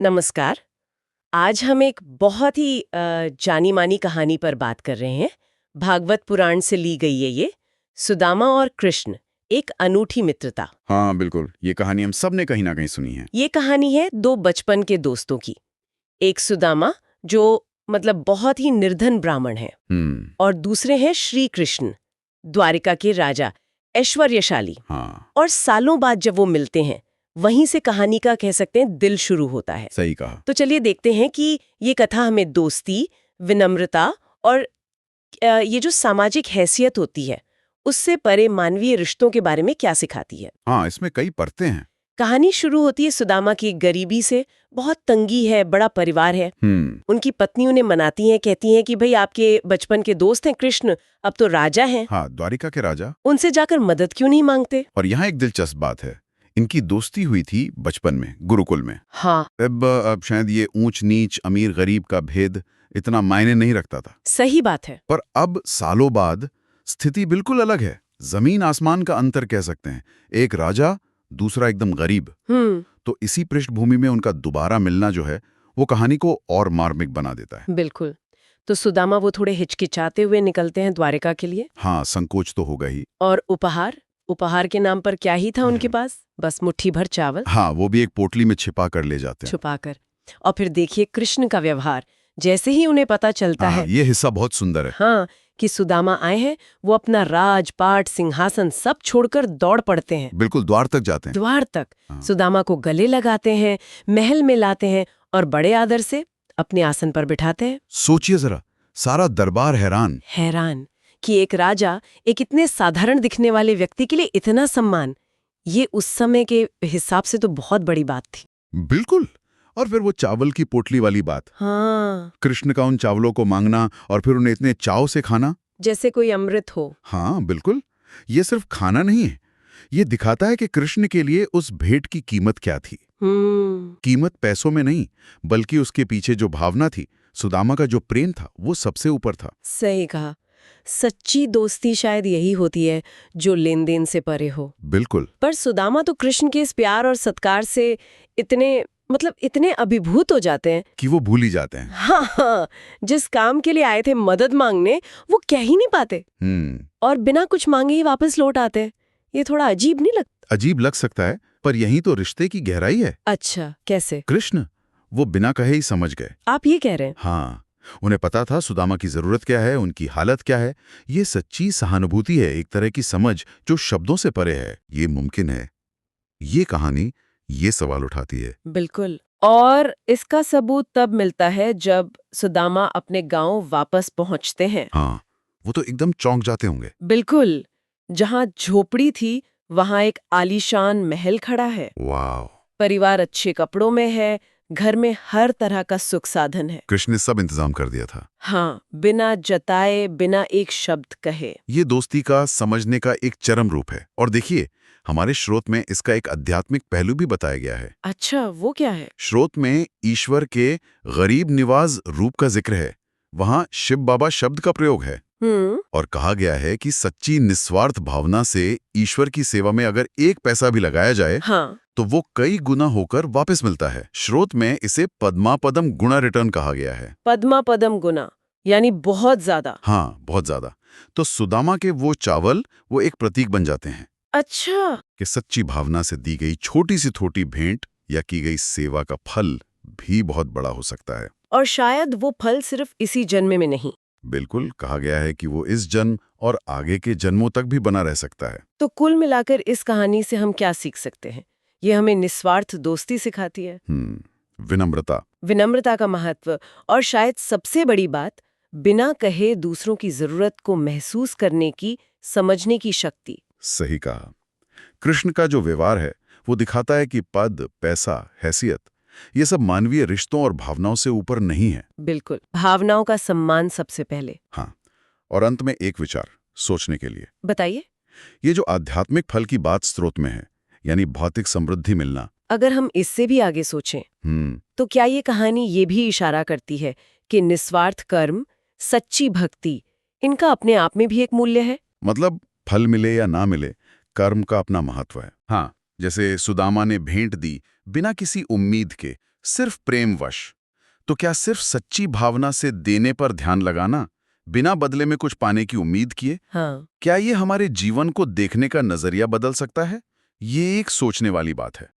नमस्कार। आज हम एक बहुत ही जानी मानी कहानी पर बात कर रहे हैं। भागवत पुराण से ली गई है ये। सुदामा और कृष्ण, एक अनूठी मित्रता। हाँ बिल्कुल, ये कहानी हम सब ने कहीं ना कहीं सुनी है। ये कहानी है दो बचपन के दोस्तों की। एक सुदामा जो मतलब बहुत ही निर्धन ब्राह्मण है, और दूसरे हैं श्री कृष्ण, द्वारिका के राजा, ऐश्वर्यशाली। हाँ, और सालों बाद जब वो मिलते हैं, वहीं से कहानी का कह सकते हैं दिल शुरू होता है। सही कहा। तो चलिए देखते हैं कि ये कथा हमें दोस्ती, विनम्रता और ये जो सामाजिक हैसियत होती है, उससे परे मानवीय रिश्तों के बारे में क्या सिखाती है। हाँ, इसमें कई परतें हैं। कहानी शुरू होती है सुदामा की गरीबी से। बहुत तंगी है, बड़ा परिवार है। उनकी पत्नी उन्हें मनाती हैं, कहती हैं कि भाई आपके बचपन के दोस्त हैं कृष्ण, अब तो राजा हैं। हाँ, द्वारिका के राजा। उनसे जाकर मदद क्यों नहीं मांगते। और यहाँ एक दिलचस्प बात है, इनकी दोस्ती हुई थी बचपन में, गुरुकुल में। हाँ, अब शायद ये ऊंच नीच अमीर गरीब का भेद इतना मायने नहीं रखता था। सही बात है। पर अब सालों बाद स्थिति बिल्कुल अलग है। जमीन आसमान का अंतर कह सकते हैं। एक राजा, दूसरा एकदम गरीब। तो इसी पृष्ठभूमि में उनका दोबारा मिलना जो है, वो कहानी को और मार्मिक बना देता है। बिल्कुल। तो सुदामा वो थोड़े हिचकिचाते हुए निकलते हैं द्वारिका के लिए। हाँ, संकोच तो होगा ही। और उपहार के नाम पर क्या ही था उनके पास, बस मुट्ठी भर चावल। हाँ, वो भी एक पोटली में छिपा कर ले जाते हैं। छुपाकर। और फिर देखिए कृष्ण का व्यवहार। जैसे ही उन्हें पता चलता हाँ, है ये हिस्सा बहुत सुंदर है। हाँ कि सुदामा आए हैं, वो अपना राजपाट सिंहासन सब छोड़कर दौड़ पड़ते हैं, बिल्कुल द्वार तक जाते हैं। द्वार तक। हाँ। सुदामा को गले लगाते हैं, महल में लाते हैं और बड़े आदर से अपने आसन पर बिठाते हैं। सोचिए जरा, सारा दरबार हैरान कि एक राजा एक इतने साधारण दिखने वाले व्यक्ति के लिए इतना सम्मान, ये उस समय के हिसाब से तो बहुत बड़ी बात थी। बिल्कुल। और फिर वो चावल की पोटली वाली बात। हाँ, कृष्ण का उन चावलों को मांगना और फिर उन्हें इतने चाव से खाना। जैसे कोई अमृत हो। हाँ बिल्कुल। ये सिर्फ खाना नहीं है, ये दिखाता है कि कृष्ण के लिए उस भेंट की कीमत क्या थी। कीमत पैसों में नहीं, बल्कि उसके पीछे जो भावना थी, सुदामा का जो प्रेम था, वो सबसे ऊपर था। सही कहा। सच्ची दोस्ती शायद यही होती है जो लेन देन से परे हो। बिल्कुल। पर सुदामा तो कृष्ण के इस प्यार और सत्कार से इतने अभिभूत हो जाते हैं कि वो भूल ही जाते हैं। हाँ, जिस काम के लिए आए थे मदद मांगने, वो कह ही नहीं पाते और बिना कुछ मांगे ही वापस लौट आते हैं। ये थोड़ा अजीब नहीं लगता? अजीब लग सकता है, पर यही तो रिश्ते की गहराई है। अच्छा, कैसे? कृष्ण वो बिना कहे ही समझ गए। आप ये कह रहे हैं? हाँ, उन्हें पता था सुदामा की जरूरत क्या है, उनकी हालत क्या है। ये सच्ची सहानुभूति है, एक तरह की समझ जो शब्दों से परे है। ये मुमकिन है? ये कहानी ये सवाल उठाती है। बिल्कुल। और इसका सबूत तब मिलता है जब सुदामा अपने गांव वापस पहुंचते हैं। हाँ, वो तो एकदम चौंक जाते होंगे। बिल्कुल। जहां झोपड़ी थी, वहां एक आलीशान महल खड़ा है। वाह। परिवार अच्छे कपड़ों में है, घर में हर तरह का सुख साधन है। कृष्ण ने सब इंतजाम कर दिया था। हाँ, बिना जताए, बिना एक शब्द कहे। ये दोस्ती का समझने का एक चरम रूप है। और देखिए, हमारे श्रोत में इसका एक आध्यात्मिक पहलू भी बताया गया है। अच्छा, वो क्या है? श्रोत में ईश्वर के गरीब निवाज रूप का जिक्र है। वहां शिव बाबा शब्द का प्रयोग है। और कहा गया है कि सच्ची निस्वार्थ भावना से ईश्वर की सेवा में अगर एक पैसा भी लगाया जाए, हाँ, तो वो कई गुना होकर वापस मिलता है। श्रोत में इसे पद्मापदम गुणा रिटर्न कहा गया है। पद्मा पदम गुना, यानी बहुत ज्यादा। हाँ, बहुत ज्यादा। तो सुदामा के वो चावल वो एक प्रतीक बन जाते हैं अच्छा, कि सच्ची भावना से दी गई छोटी सी छोटी भेंट या की गई सेवा का फल भी बहुत बड़ा हो सकता है। और शायद वो फल सिर्फ इसी जन्म में नहीं। बिल्कुल, कहा गया है कि वो इस जन्म और आगे के जन्मों तक भी बना रह सकता है। तो कुल मिलाकर इस कहानी से हम क्या सीख सकते हैं? ये हमें निस्वार्थ दोस्ती सिखाती है, विनम्रता, विनम्रता का महत्व, और शायद सबसे बड़ी बात, बिना कहे दूसरों की जरूरत को महसूस करने की, समझने की शक्ति। सही कहा। कृष्ण का जो व्यवहार है, वो दिखाता है कि पद, पैसा, हैसियत, ये सब मानवीय रिश्तों और भावनाओं से ऊपर नहीं है। बिल्कुल, भावनाओं का सम्मान सबसे पहले। हाँ, और अंत में एक विचार सोचने के लिए। बताइए। ये जो आध्यात्मिक फल की बात स्रोत में है, यानी भौतिक समृद्धि मिलना, अगर हम इससे भी आगे सोचें, तो क्या ये कहानी ये भी इशारा करती है कि निस्वार्थ कर्म, सच्ची भक्ति, इनका अपने आप में भी एक मूल्य है? मतलब फल मिले या ना मिले, कर्म का अपना महत्व है। हाँ, जैसे सुदामा ने भेंट दी बिना किसी उम्मीद के, सिर्फ प्रेमवश। तो क्या सिर्फ सच्ची भावना से देने पर ध्यान लगाना, बिना बदले में कुछ पाने की उम्मीद किए, हाँ। क्या ये हमारे जीवन को देखने का नजरिया बदल सकता है? ये एक सोचने वाली बात है।